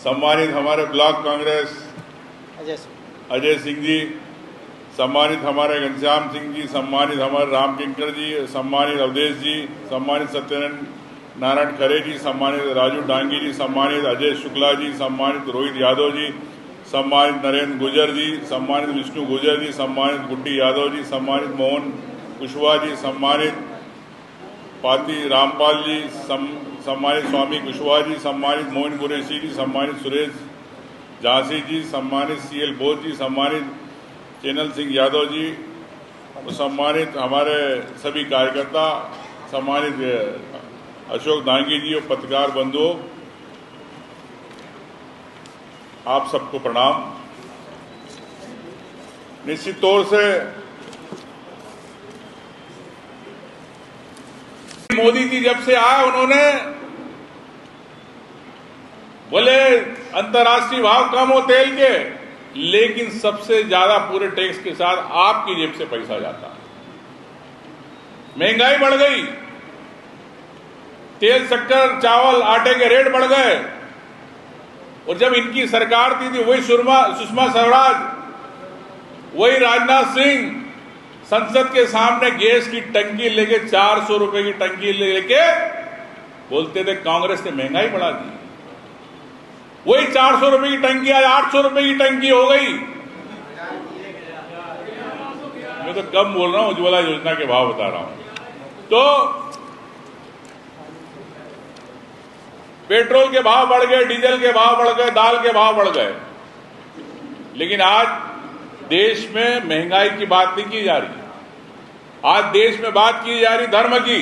सम्मानित हमारे ब्लॉक कांग्रेस अजय सिंह जी, सम्मानित हमारे घनश्याम सिंह जी, सम्मानित हमारे राम किंकर जी, सम्मानित अवधेश जी, सम्मानित सत्यनारायण खरे जी, सम्मानित राजू डांगी जी, सम्मानित अजय शुक्ला जी, सम्मानित रोहित यादव जी, सम्मानित नरेंद्र गुर्जर जी, सम्मानित विष्णु गुर्जर जी, सम्मानित गुड्डी यादव जी, सम्मानित मोहन कुशवाहा जी, सम्मानित पाती रामपाल जी, सम्मानित स्वामी कुशवाहा जी, सम्मानित मोहन कुरैशी जी, सम्मानित सुरेश झांसी जी, सम्मानित CL बोस जी, सम्मानित चैनल सिंह यादव जी, सम्मानित हमारे सभी कार्यकर्ता, सम्मानित अशोक दांगी जी और पत्रकार बंधुओं, आप सबको प्रणाम। निश्चित तौर से मोदी जी जब से आए उन्होंने बोले अंतर्राष्ट्रीय भाव कम हो तेल के, लेकिन सबसे ज्यादा पूरे टैक्स के साथ आपकी जेब से पैसा जाता है। महंगाई बढ़ गई, तेल, शक्कर, चावल, आटे के रेट बढ़ गए, और जब इनकी सरकार थी वही सुषमा स्वराज, वही राजनाथ सिंह संसद के सामने गैस की टंकी लेके 400 रुपए की टंकी लेके बोलते थे कांग्रेस ने महंगाई बढ़ा दी। वही 400 रुपए की टंकी आज 800 रुपए की टंकी हो गई। मैं तो कम बोल रहा हूं, उज्ज्वला योजना के भाव बता रहा हूं। तो पेट्रोल के भाव बढ़ गए, डीजल के भाव बढ़ गए, दाल के भाव बढ़ गए, लेकिन आज देश में महंगाई की बात नहीं की जा रही। आज देश में बात की जा रही धर्म की,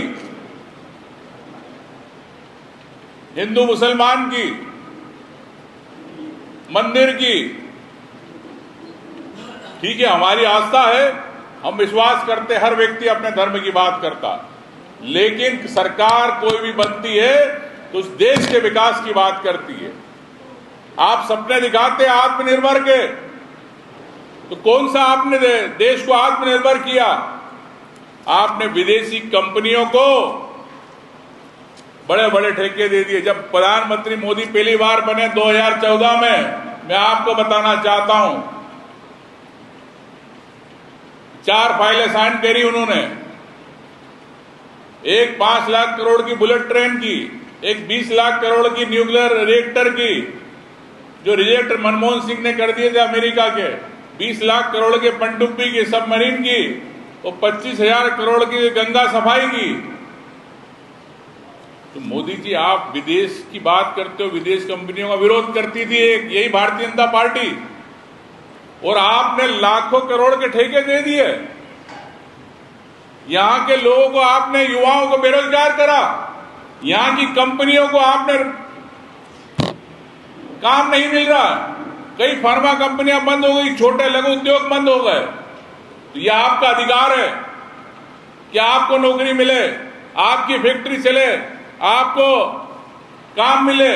हिंदू मुसलमान की, मंदिर की। ठीक है, हमारी आस्था है, हम विश्वास करते, हर व्यक्ति अपने धर्म की बात करता, लेकिन सरकार कोई भी बनती है तो उस देश के विकास की बात करती है। आप सपने दिखाते आत्मनिर्भर के, तो कौन सा आपने देश को आत्मनिर्भर किया? आपने विदेशी कंपनियों को बड़े बड़े ठेके दे दिए। जब प्रधानमंत्री मोदी पहली बार बने 2014 में, मैं आपको बताना चाहता हूं, 4 फाइलें साइन करी उन्होंने। एक 5 लाख करोड़ की बुलेट ट्रेन की, एक 20 लाख करोड़ की न्यूक्लियर रिएक्टर की, जो रिएक्टर मनमोहन सिंह ने कर दिए थे अमेरिका के, 20 लाख करोड़ के पनडुब्बी की, सबमरीन की, और 25,000 करोड़ की गंगा सफाई की। तो मोदी जी, आप विदेश की बात करते हो, विदेश कंपनियों का विरोध करती थी यही भारतीय जनता पार्टी, और आपने लाखों करोड़ के ठेके दे दिए। यहां के लोगों को आपने, युवाओं को बेरोजगार करा, यहां की कंपनियों को आपने काम नहीं मिल रहा, कई फार्मा कंपनियां बंद हो गई, छोटे लघु उद्योग बंद हो गए। तो यह आपका अधिकार है कि आपको नौकरी मिले, आपकी फैक्ट्री चले, आपको काम मिले।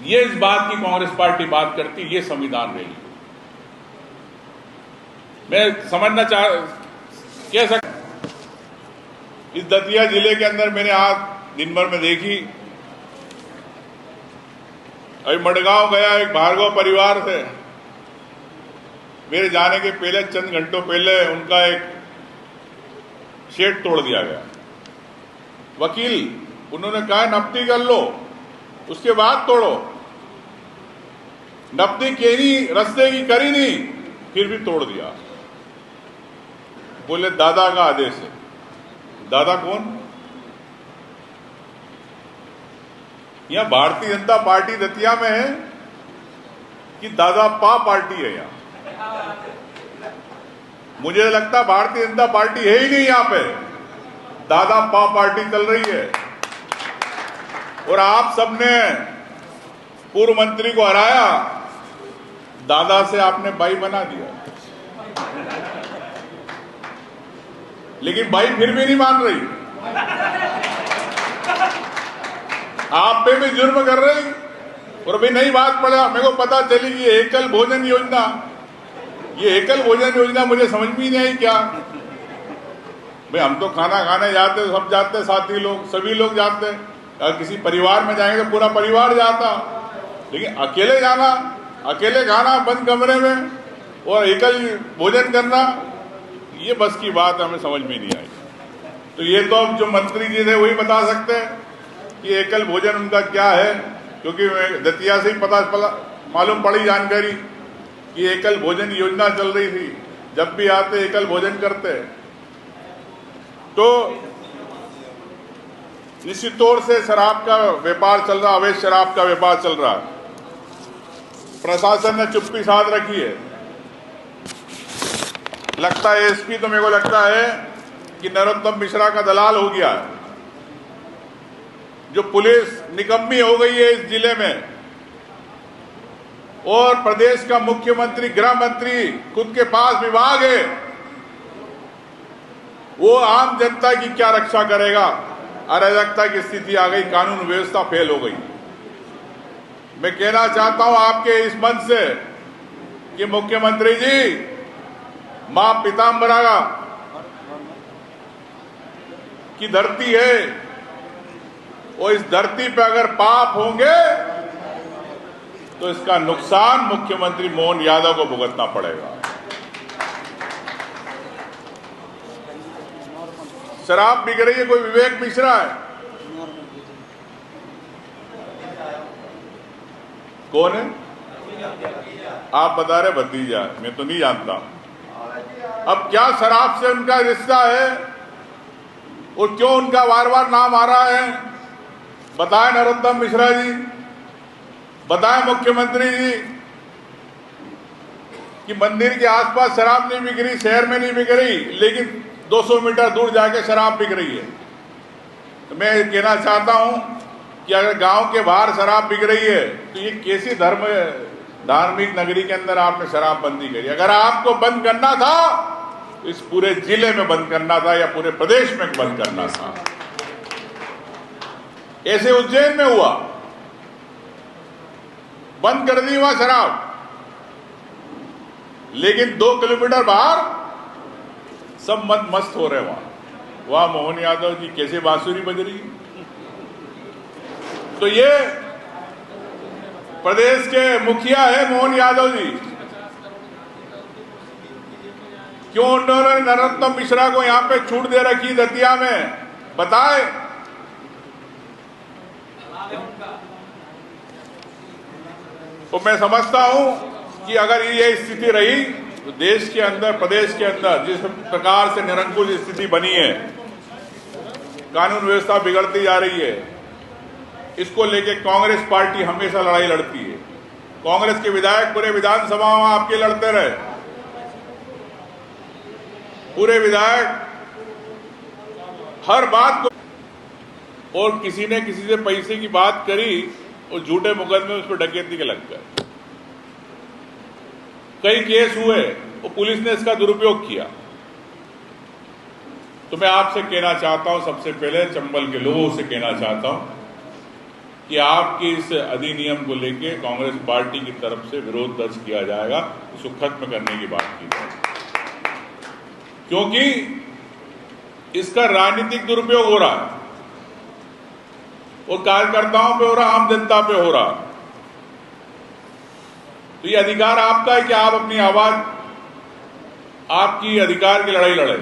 ये इस बात की कांग्रेस पार्टी बात करती, ये संविधान रही। मैं समझना कह सकता, इस दतिया जिले के अंदर मैंने आज दिन भर में देखी, अभी मडगांव गया, एक भार्गव परिवार थे, मेरे जाने के पहले चंद घंटों पहले उनका एक शेड तोड़ दिया गया। वकील, उन्होंने कहा नब्ती कर लो, उसके बाद तोड़ो। नब्ती केरी रस्ते की करी नहीं, फिर भी तोड़ दिया। बोले दादा का आदेश है। दादा कौन? यहां भारतीय जनता पार्टी दतिया में है कि दादा पा पार्टी है? यहां मुझे लगता भारतीय जनता पार्टी है ही नहीं, यहां पे दादा पा पार्टी चल रही है। और आप सबने पूर्व मंत्री को हराया, दादा से आपने भाई बना दिया, लेकिन भाई फिर भी नहीं मान रही, आप पे भी जुर्म कर रही। और अभी नई बात पड़ा, मेरे को पता चली कि एकल भोजन योजना, ये एकल भोजन योजना मुझे समझ में नहीं आई क्या। भाई हम तो खाना खाने जाते, सब जाते, साथी लोग, सभी लोग जाते, अगर किसी परिवार में जाएंगे तो पूरा परिवार जाता, लेकिन अकेले जाना, अकेले खाना बंद कमरे में और एकल भोजन करना, ये बस की बात हमें समझ में नहीं आई। तो ये तो अब जो मंत्री जी थे वही बता सकते हैं कि एकल भोजन उनका क्या है, क्योंकि दतिया से ही मालूम पड़ी जानकारी कि एकल भोजन योजना चल रही थी, जब भी आते एकल भोजन करते। तो निश्चित तौर से शराब का व्यापार चल रहा, अवैध शराब का व्यापार चल रहा। प्रशासन ने चुप्पी साध रखी है। लगता है एसपी, तो मेरे को लगता है कि नरोत्तम मिश्रा का दलाल हो गया है। जो पुलिस निकम्मी हो गई है इस जिले में, और प्रदेश का मुख्यमंत्री, गृह मंत्री, खुद के पास विभाग है, वो आम जनता की क्या रक्षा करेगा? अराजकता की स्थिति आ गई, कानून व्यवस्था फेल हो गई। मैं कहना चाहता हूं आपके इस मंच से कि मुख्यमंत्री जी, मां पीताम्बरा की धरती है, और इस धरती पे अगर पाप होंगे तो इसका नुकसान मुख्यमंत्री मोहन यादव को भुगतना पड़ेगा। शराब बिक रही है, कोई विवेक मिश्रा है? कौन है? आप बता रहे भतीजा, मैं तो नहीं जानता। अब क्या शराब से उनका रिश्ता है और क्यों उनका बार बार नाम आ रहा है? बताएं नरोत्तम मिश्रा जी, बताएं मुख्यमंत्री जी कि मंदिर के आसपास शराब नहीं बिक रही, शहर में नहीं बिक रही, लेकिन 200 मीटर दूर जाके शराब बिक रही है। तो मैं कहना चाहता हूं कि अगर गांव के बाहर शराब बिक रही है तो ये कैसी धार्मिक नगरी के अंदर आपने शराब बंदी करी? अगर आपको बंद करना था तो इस पूरे जिले में बंद करना था या पूरे प्रदेश में बंद करना था। ऐसे उज्जैन में हुआ, बंद कर दी वहां शराब, लेकिन 2 किलोमीटर बाहर सब मस्त हो रहे। वहां मोहन यादव जी कैसे बांसुरी बज रही। तो ये प्रदेश के मुखिया है मोहन यादव जी, क्यों उन्होंने नरोत्तम मिश्रा को यहां पे छूट दे रखी दतिया में? बताए। तो मैं समझता हूं कि अगर ये स्थिति रही तो देश के अंदर, प्रदेश के अंदर जिस प्रकार से निरंकुश स्थिति बनी है, कानून व्यवस्था बिगड़ती जा रही है, इसको लेके कांग्रेस पार्टी हमेशा लड़ाई लड़ती है। कांग्रेस के विधायक पूरे विधानसभा में आपके लड़ते रहे, पूरे विधायक हर बात को, और किसी ने किसी से पैसे की बात करी और झूठे मुकदमे उस पर डकैती के लग गए। कई केस हुए और पुलिस ने इसका दुरुपयोग किया। तो मैं आपसे कहना चाहता हूं, सबसे पहले चंबल के लोगों से कहना चाहता हूं कि आपके इस अधिनियम को लेके कांग्रेस पार्टी की तरफ से विरोध दर्ज किया जाएगा, इसको खत्म करने की बात की जाएगी, क्योंकि इसका राजनीतिक दुरुपयोग हो रहा है और कार्यकर्ताओं पे हो रहा, आम जनता पे हो रहा। तो ये अधिकार आपका है कि आप अपनी आवाज, आपकी अधिकार की लड़ाई लड़े।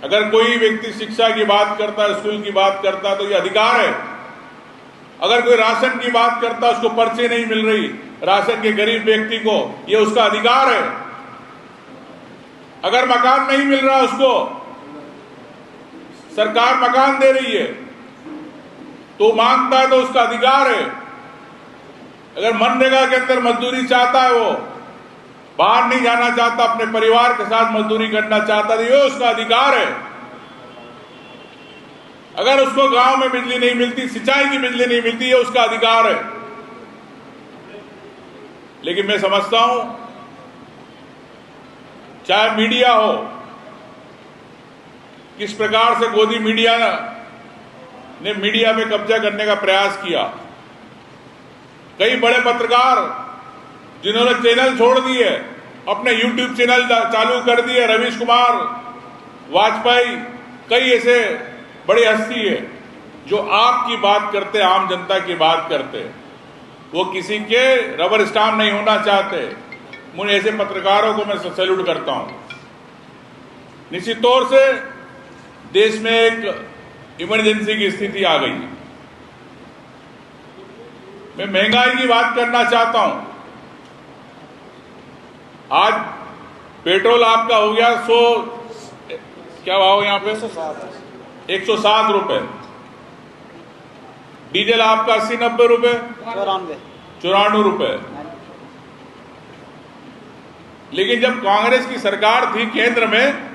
अगर कोई व्यक्ति शिक्षा की बात करता है, स्कूल की बात करता है, तो ये अधिकार है। अगर कोई राशन की बात करता है, उसको पर्ची नहीं मिल रही राशन के गरीब व्यक्ति को, ये उसका अधिकार है। अगर मकान नहीं मिल रहा, उसको सरकार मकान दे रही है तो मांगता है, तो उसका अधिकार है। अगर मनरेगा के अंदर मजदूरी चाहता है, वो बाहर नहीं जाना चाहता, अपने परिवार के साथ मजदूरी करना चाहता, तो ये उसका अधिकार है। अगर उसको गांव में बिजली नहीं मिलती, सिंचाई की बिजली नहीं मिलती, ये उसका अधिकार है। लेकिन मैं समझता हूं, चाहे मीडिया हो, किस प्रकार से गोदी मीडिया ने मीडिया में कब्जा करने का प्रयास किया। कई बड़े पत्रकार जिन्होंने चैनल छोड़ दिए, अपने YouTube चैनल चालू कर दिए, रवीश कुमार वाजपेयी, कई ऐसे बड़ी हस्ती है जो आपकी बात करते, आम जनता की बात करते, वो किसी के रबर स्टाम्प नहीं होना चाहते। मुझे ऐसे पत्रकारों को मैं सैल्यूट करता हूं। निश्चित तौर से देश में एक इमरजेंसी की स्थिति आ गई। मैं महंगाई की बात करना चाहता हूं। आज पेट्रोल आपका हो गया 100, क्या भाव यहां पे 107 रुपए। डीजल आपका 80-90 रुपए, 94 रुपए। लेकिन जब कांग्रेस की सरकार थी केंद्र में,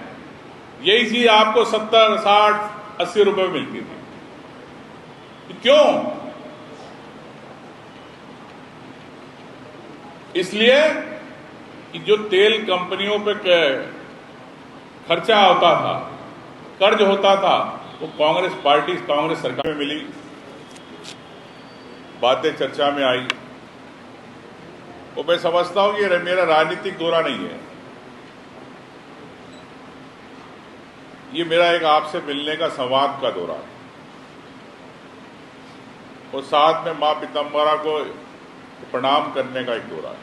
यही चीज आपको 70, 60, 80 रुपए मिलती थी। तो क्यों? इसलिए कि जो तेल कंपनियों पे खर्चा होता था, कर्ज होता था, वो कांग्रेस पार्टी, कांग्रेस सरकार में मिली, बातें चर्चा में आई। वो मैं समझता हूं कि मेरा राजनीतिक दौरा नहीं है, ये मेरा एक आपसे मिलने का, संवाद का दौरा है, और साथ में मां पीताम्बरा को प्रणाम करने का एक दौरा है।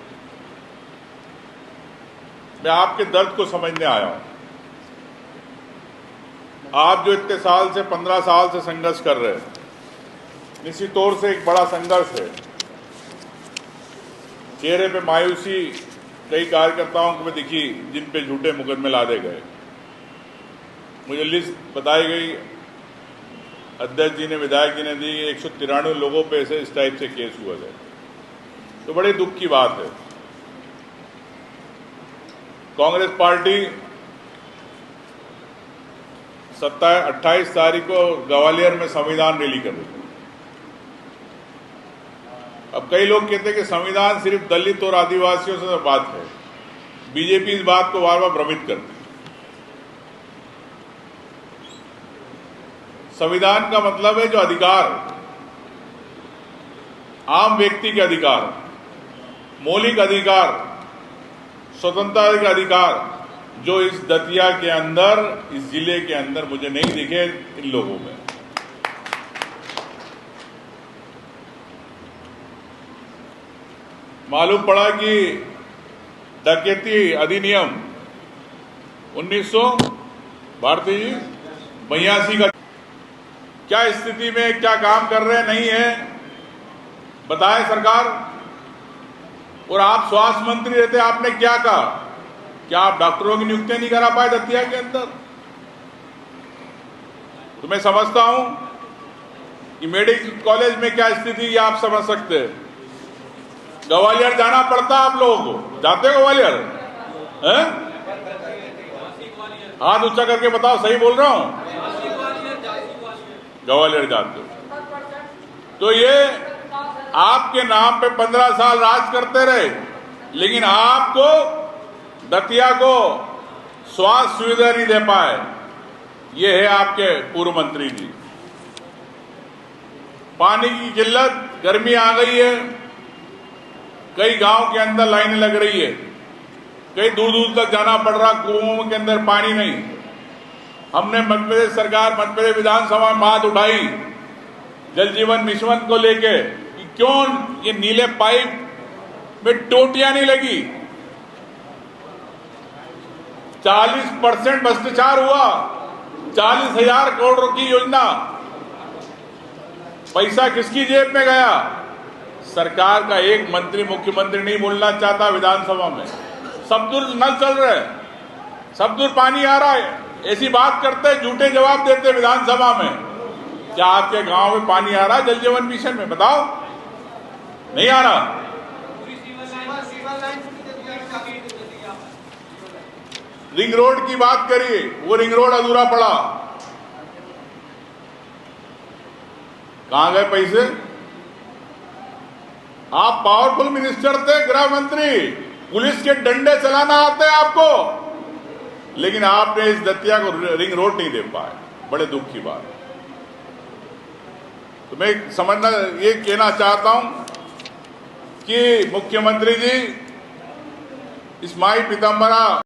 मैं आपके दर्द को समझने आया हूं। आप जो इतने साल से, 15 साल से संघर्ष कर रहे हैं, निश्चित तौर से एक बड़ा संघर्ष है। चेहरे पे मायूसी कई कार्यकर्ताओं को भी दिखी, जिन पे झूठे मुकदमे लादे गए। मुझे लिस्ट बताई गई, अध्यक्ष जी ने, विधायक जी ने दी, 193 लोगों पे ऐसे इस टाइप से केस हुए थे। तो बड़े दुख की बात है। कांग्रेस पार्टी 28 तारीख को ग्वालियर में संविधान रैली कर रही थी। अब कई लोग कहते हैं कि संविधान सिर्फ दलित और आदिवासियों से बात है। बीजेपी इस बात को बार बार भ्रमित करती है। संविधान का मतलब है जो अधिकार, आम व्यक्ति के अधिकार, मौलिक अधिकार, स्वतंत्रता के अधिकार, जो इस दतिया के अंदर, इस जिले के अंदर मुझे नहीं दिखे इन लोगों में। मालूम पड़ा कि डकैती अधिनियम 1982 का क्या स्थिति में, क्या काम कर रहे हैं, नहीं है, बताएं सरकार। और आप स्वास्थ्य मंत्री रहते, आपने क्या कहा? क्या आप डॉक्टरों की नियुक्तियां नहीं करा पाए दतिया के अंदर? तो मैं समझता हूं कि मेडिकल कॉलेज में क्या स्थिति, ये आप समझ सकते हैं। ग्वालियर जाना पड़ता आप लोगों को, जाते हो ग्वालियर? हैं? हाथ ऊंचा करके बताओ, सही बोल रहा हूं? ग्वालियर जाते हो। तो ये आपके नाम पे 15 साल राज करते रहे, लेकिन आपको, दतिया को स्वास्थ्य सुविधा नहीं दे पाए। ये है आपके पूर्व मंत्री जी। पानी की किल्लत, गर्मी आ गई है, कई गांव के अंदर लाइनें लग रही है, कई दूर दूर तक जाना पड़ रहा, कुओं के अंदर पानी नहीं। हमने मध्य प्रदेश सरकार, मध्य प्रदेश विधानसभा में बात उठाई जल जीवन मिशन को लेके, कि क्यों ये नीले पाइप में टोटियां नहीं लगी। 40% भ्रष्टाचार हुआ, 40,000 करोड़ की योजना, पैसा किसकी जेब में गया? सरकार का एक मंत्री, मुख्यमंत्री नहीं बोलना चाहता विधानसभा में। सब दूर नल चल रहे हैं, सब दूर पानी आ रहा है, ऐसी बात करते, झूठे जवाब देते विधानसभा में। क्या आपके गांव में पानी आ रहा है जल जीवन मिशन में? बताओ, नहीं आ रहा। रिंग रोड की बात करिए, वो रिंग रोड अधूरा पड़ा, कहां गए पैसे? आप पावरफुल मिनिस्टर थे, गृह मंत्री, पुलिस के डंडे चलाना आते हैं आपको, लेकिन आपने इस दतिया को रिंग रोड नहीं दे पाए। बड़े दुख की बात। तो मैं समझना, ये कहना चाहता हूं कि मुख्यमंत्री जी, इस माई पीताम्बरा